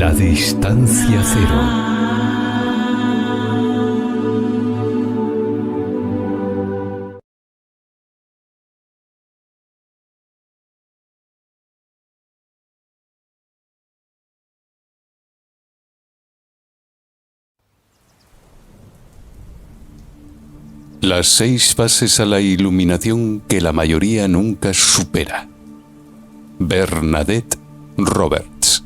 La distancia cero. Las 6 fases a la iluminación que la mayoría nunca supera. Bernadette Roberts.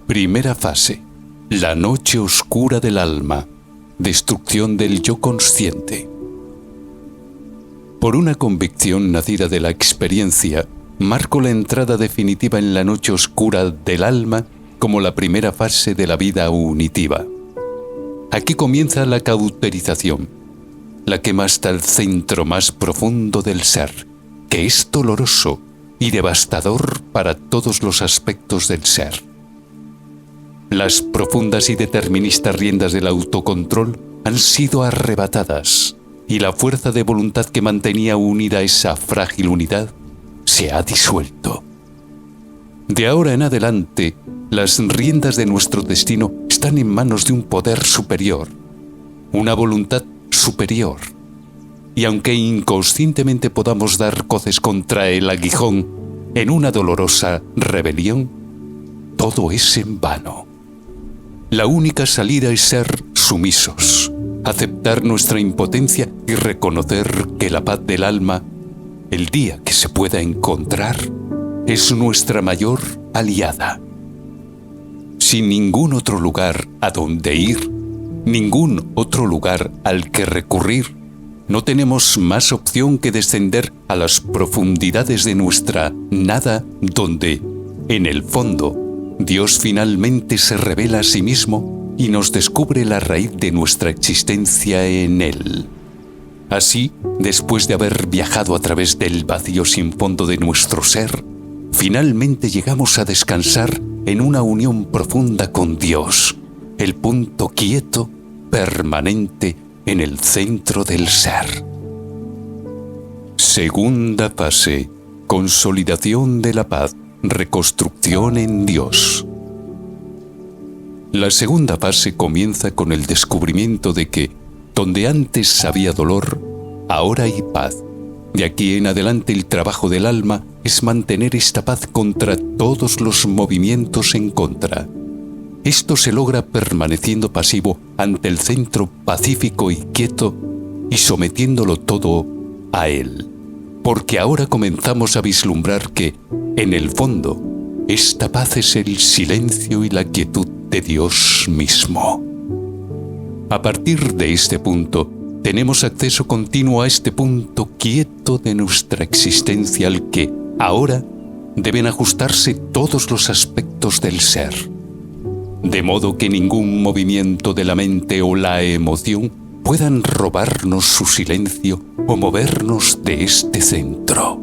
Primera fase. La noche oscura del alma. Destrucción del yo consciente. Por una convicción nacida de la experiencia, marco la entrada definitiva en la noche oscura del alma como la primera fase de la vida unitiva. Aquí comienza la cauterización, la quema hasta el centro más profundo del ser, que es doloroso y devastador para todos los aspectos del ser. Las profundas y deterministas riendas del autocontrol han sido arrebatadas y la fuerza de voluntad que mantenía unida esa frágil unidad se ha disuelto. De ahora en adelante, las riendas de nuestro destino están en manos de un poder superior, una voluntad superior. Y aunque inconscientemente podamos dar coces contra el aguijón en una dolorosa rebelión, todo es en vano. La única salida es ser sumisos, aceptar nuestra impotencia y reconocer que la paz del alma, el día que se pueda encontrar, es nuestra mayor aliada. Sin ningún otro lugar a donde ir, ningún otro lugar al que recurrir, no tenemos más opción que descender a las profundidades de nuestra nada, donde, en el fondo, Dios finalmente se revela a sí mismo y nos descubre la raíz de nuestra existencia en Él. Así, después de haber viajado a través del vacío sin fondo de nuestro ser, finalmente llegamos a descansar en una unión profunda con Dios, el punto quieto, permanente en el centro del ser. Segunda fase. Consolidación de la paz, reconstrucción en Dios. La segunda fase comienza con el descubrimiento de que, donde antes había dolor, ahora hay paz. De aquí en adelante el trabajo del alma es mantener esta paz contra todos los movimientos en contra. Esto se logra permaneciendo pasivo ante el centro pacífico y quieto y sometiéndolo todo a él. Porque ahora comenzamos a vislumbrar que, en el fondo, esta paz es el silencio y la quietud de Dios mismo. A partir de este punto, tenemos acceso continuo a este punto quieto de nuestra existencia al que, ahora, deben ajustarse todos los aspectos del ser. De modo que ningún movimiento de la mente o la emoción puedan robarnos su silencio o movernos de este centro.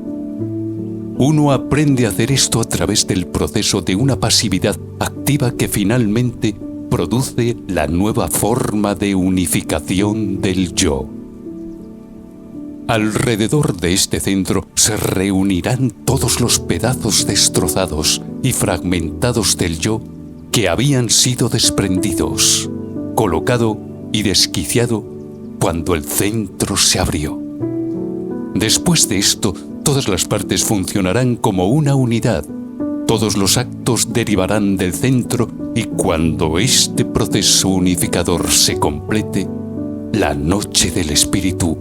Uno aprende a hacer esto a través del proceso de una pasividad activa que finalmente produce la nueva forma de unificación del yo. Alrededor de este centro se reunirán todos los pedazos destrozados y fragmentados del yo que habían sido desprendidos, colocado y desquiciado cuando el centro se abrió. Después de esto, todas las partes funcionarán como una unidad. Todos los actos derivarán del centro y cuando este proceso unificador se complete, la noche del espíritu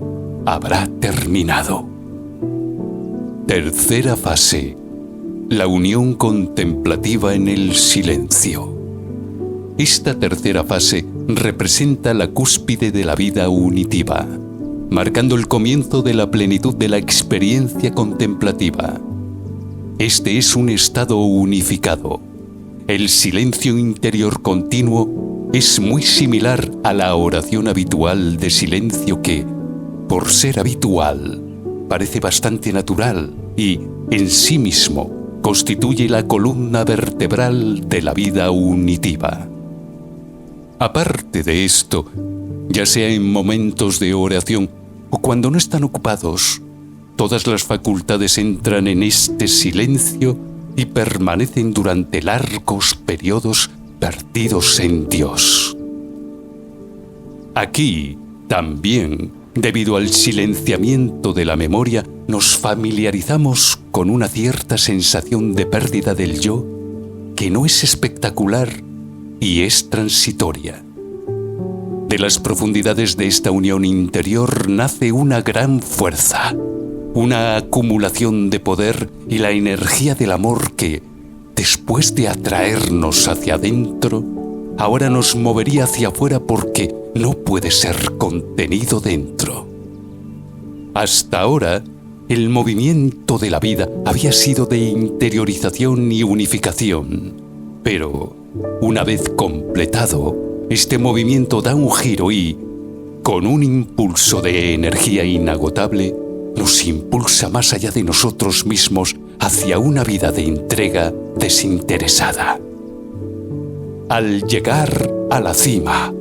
habrá terminado. Tercera fase. La unión contemplativa en el silencio. Esta tercera fase representa la cúspide de la vida unitiva, marcando el comienzo de la plenitud de la experiencia contemplativa. Este es un estado unificado. El silencio interior continuo es muy similar a la oración habitual de silencio que, por ser habitual, parece bastante natural y, en sí mismo, constituye la columna vertebral de la vida unitiva. Aparte de esto, ya sea en momentos de oración o cuando no están ocupados, todas las facultades entran en este silencio y permanecen durante largos periodos perdidos en Dios. Aquí, también, debido al silenciamiento de la memoria, nos familiarizamos con una cierta sensación de pérdida del yo que no es espectacular y es transitoria. De las profundidades de esta unión interior nace una gran fuerza, una acumulación de poder y la energía del amor que, después de atraernos hacia adentro, ahora nos movería hacia afuera porque no puede ser contenido dentro. Hasta ahora, el movimiento de la vida había sido de interiorización y unificación, pero una vez completado, este movimiento da un giro y, con un impulso de energía inagotable, nos impulsa más allá de nosotros mismos hacia una vida de entrega desinteresada. Al llegar a la cima,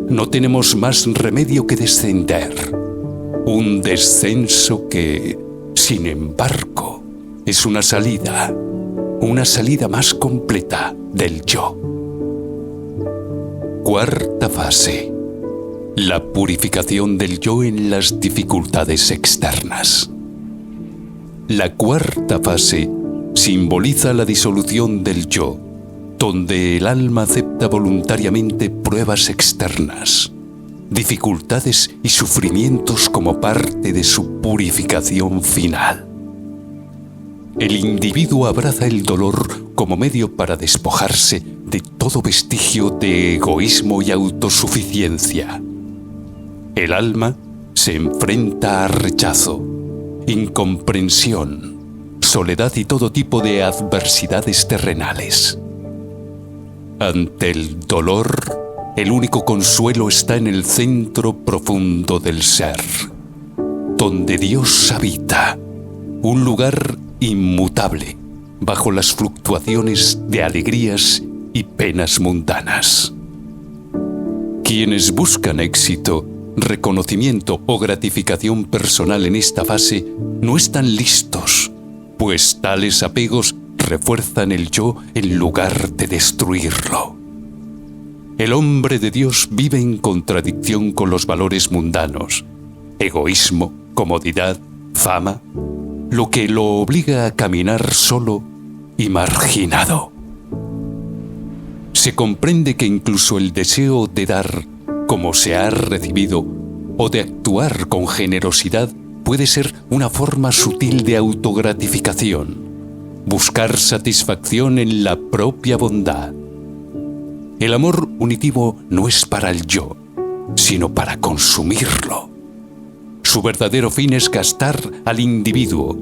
no tenemos más remedio que descender. Un descenso que, sin embargo, es una salida más completa del yo. Cuarta fase: la purificación del yo en las dificultades externas. La cuarta fase simboliza la disolución del yo, donde el alma acepta voluntariamente pruebas externas, dificultades y sufrimientos como parte de su purificación final. El individuo abraza el dolor como medio para despojarse de todo vestigio de egoísmo y autosuficiencia. El alma se enfrenta a rechazo, incomprensión, soledad y todo tipo de adversidades terrenales. Ante el dolor, el único consuelo está en el centro profundo del ser, donde Dios habita, un lugar inmutable, bajo las fluctuaciones de alegrías y penas mundanas. Quienes buscan éxito, reconocimiento o gratificación personal en esta fase no están listos, pues tales apegos refuerzan el yo en lugar de destruirlo. El hombre de Dios vive en contradicción con los valores mundanos: egoísmo, comodidad, fama, lo que lo obliga a caminar solo y marginado. Se comprende que incluso el deseo de dar como se ha recibido o de actuar con generosidad puede ser una forma sutil de autogratificación, buscar satisfacción en la propia bondad. El amor unitivo no es para el yo, sino para consumirlo. Su verdadero fin es gastar al individuo,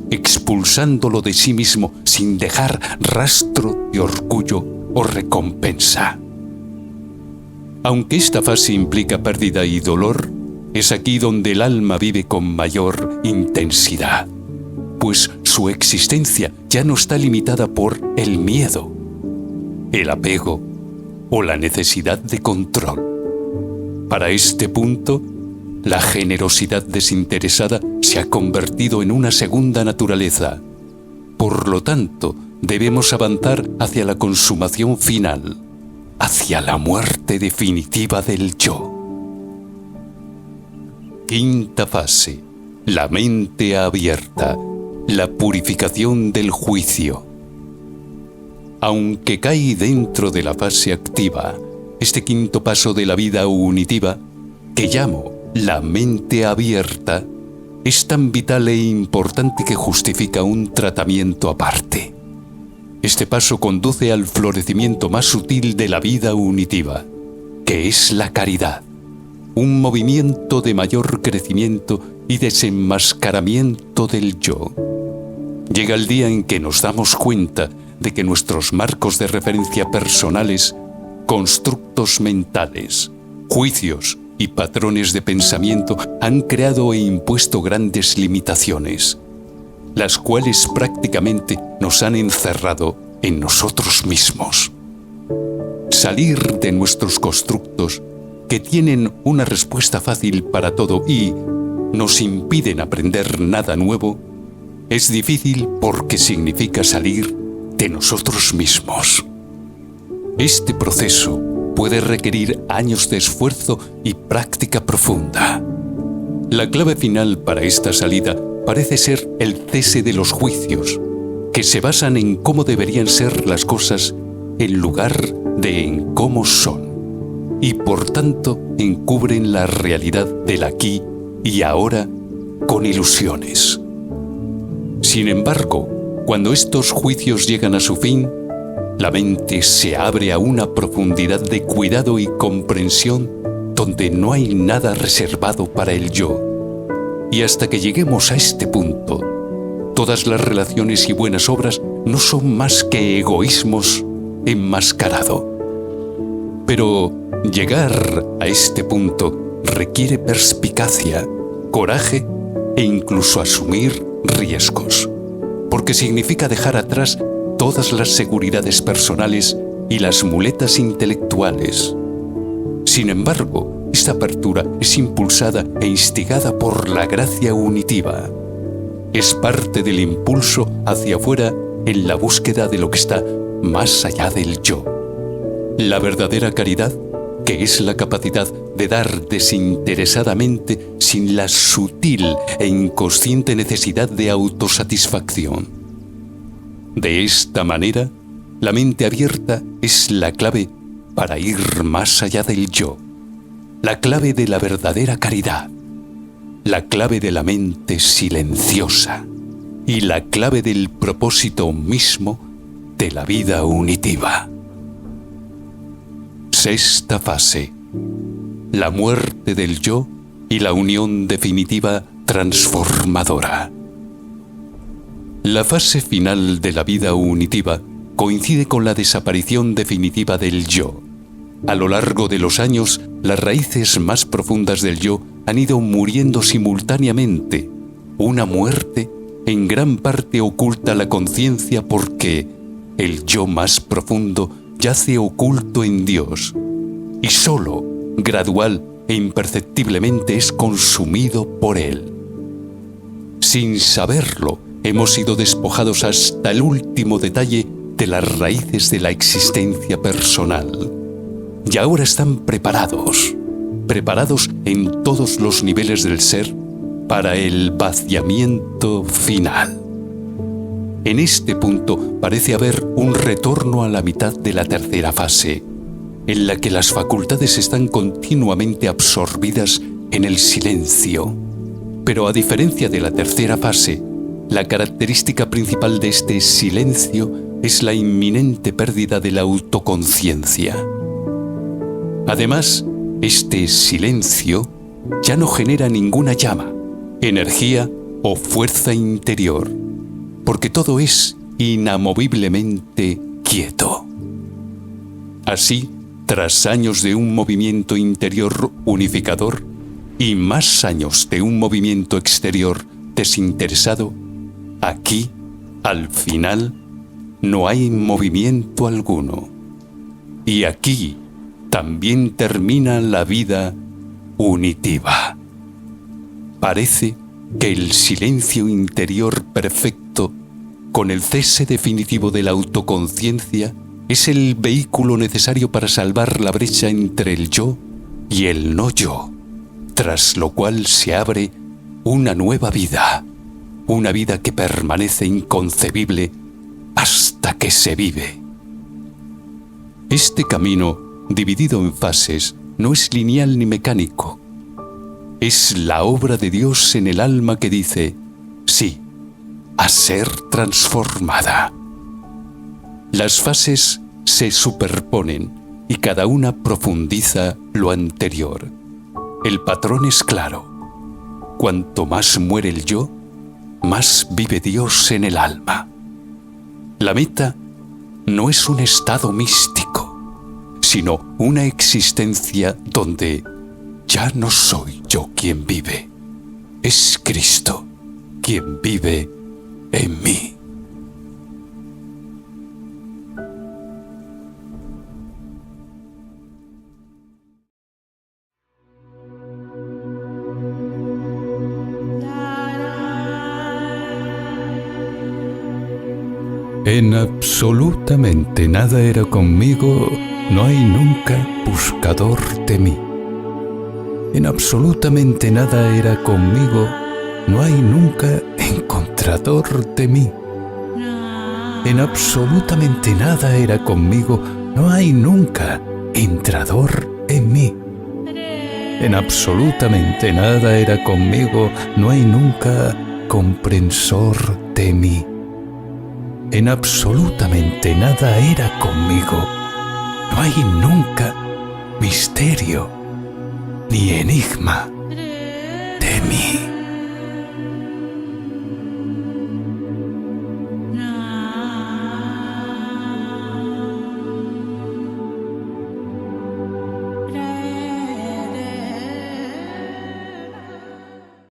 expulsándolo de sí mismo sin dejar rastro de orgullo o recompensa. Aunque esta fase implica pérdida y dolor, es aquí donde el alma vive con mayor intensidad, pues su existencia ya no está limitada por el miedo, el apego o la necesidad de control. Para este punto, la generosidad desinteresada se ha convertido en una segunda naturaleza. Por lo tanto, debemos avanzar hacia la consumación final, hacia la muerte definitiva del yo. Quinta fase: la mente abierta, la purificación del juicio. Aunque cae dentro de la fase activa, este quinto paso de la vida unitiva, que llamo la mente abierta, es tan vital e importante que justifica un tratamiento aparte. Este paso conduce al florecimiento más sutil de la vida unitiva, que es la caridad, un movimiento de mayor crecimiento y desenmascaramiento del yo. Llega el día en que nos damos cuenta de que nuestros marcos de referencia personales, constructos mentales, juicios y patrones de pensamiento han creado e impuesto grandes limitaciones, las cuales prácticamente nos han encerrado en nosotros mismos. Salir de nuestros constructos, que tienen una respuesta fácil para todo y nos impiden aprender nada nuevo, es difícil porque significa salir de nosotros mismos. Este proceso puede requerir años de esfuerzo y práctica profunda. La clave final para esta salida parece ser el cese de los juicios, que se basan en cómo deberían ser las cosas en lugar de en cómo son, y por tanto encubren la realidad del aquí y ahora con ilusiones. Sin embargo, cuando estos juicios llegan a su fin, la mente se abre a una profundidad de cuidado y comprensión donde no hay nada reservado para el yo. Y hasta que lleguemos a este punto, todas las relaciones y buenas obras no son más que egoísmos enmascarado. Pero llegar a este punto requiere perspicacia, coraje e incluso asumir riesgos, porque significa dejar atrás todas las seguridades personales y las muletas intelectuales. Sin embargo, esta apertura es impulsada e instigada por la gracia unitiva. Es parte del impulso hacia afuera en la búsqueda de lo que está más allá del yo. La verdadera caridad, que es la capacidad de dar desinteresadamente sin la sutil e inconsciente necesidad de autosatisfacción. De esta manera, la mente abierta es la clave para ir más allá del yo, la clave de la verdadera caridad, la clave de la mente silenciosa y la clave del propósito mismo de la vida unitiva. Sexta fase: la muerte del yo y la unión definitiva transformadora. La fase final de la vida unitiva coincide con la desaparición definitiva del yo. A lo largo de los años, las raíces más profundas del yo han ido muriendo simultáneamente. Una muerte en gran parte oculta la conciencia porque el yo más profundo yace oculto en Dios y solo, gradual e imperceptiblemente es consumido por Él. Sin saberlo, hemos sido despojados hasta el último detalle de las raíces de la existencia personal. Y ahora están preparados en todos los niveles del ser para el vaciamiento final. En este punto parece haber un retorno a la mitad de la tercera fase, en la que las facultades están continuamente absorbidas en el silencio. Pero a diferencia de la tercera fase, la característica principal de este silencio es la inminente pérdida de la autoconciencia. Además, este silencio ya no genera ninguna llama, energía o fuerza interior, porque todo es inamoviblemente quieto. Así, tras años de un movimiento interior unificador y más años de un movimiento exterior desinteresado, aquí, al final, no hay movimiento alguno. Y aquí también termina la vida unitiva. Parece que el silencio interior perfecto, con el cese definitivo de la autoconciencia, es el vehículo necesario para salvar la brecha entre el yo y el no yo, tras lo cual se abre una nueva vida, una vida que permanece inconcebible hasta que se vive. Este camino, dividido en fases, no es lineal ni mecánico. Es la obra de Dios en el alma que dice, sí, a ser transformada. Las fases se superponen y cada una profundiza lo anterior. El patrón es claro. Cuanto más muere el yo, más vive Dios en el alma. La meta no es un estado místico, sino una existencia donde ya no soy yo quien vive, es Cristo quien vive en mí. En absolutamente nada era conmigo, no hay nunca buscador de mí. En absolutamente nada era conmigo, no hay nunca encontrador de mí. En absolutamente nada era conmigo, no hay nunca entrador en mí. En absolutamente nada era conmigo, no hay nunca comprensor de mí. En absolutamente nada era conmigo, no hay nunca misterio ni enigma de mí.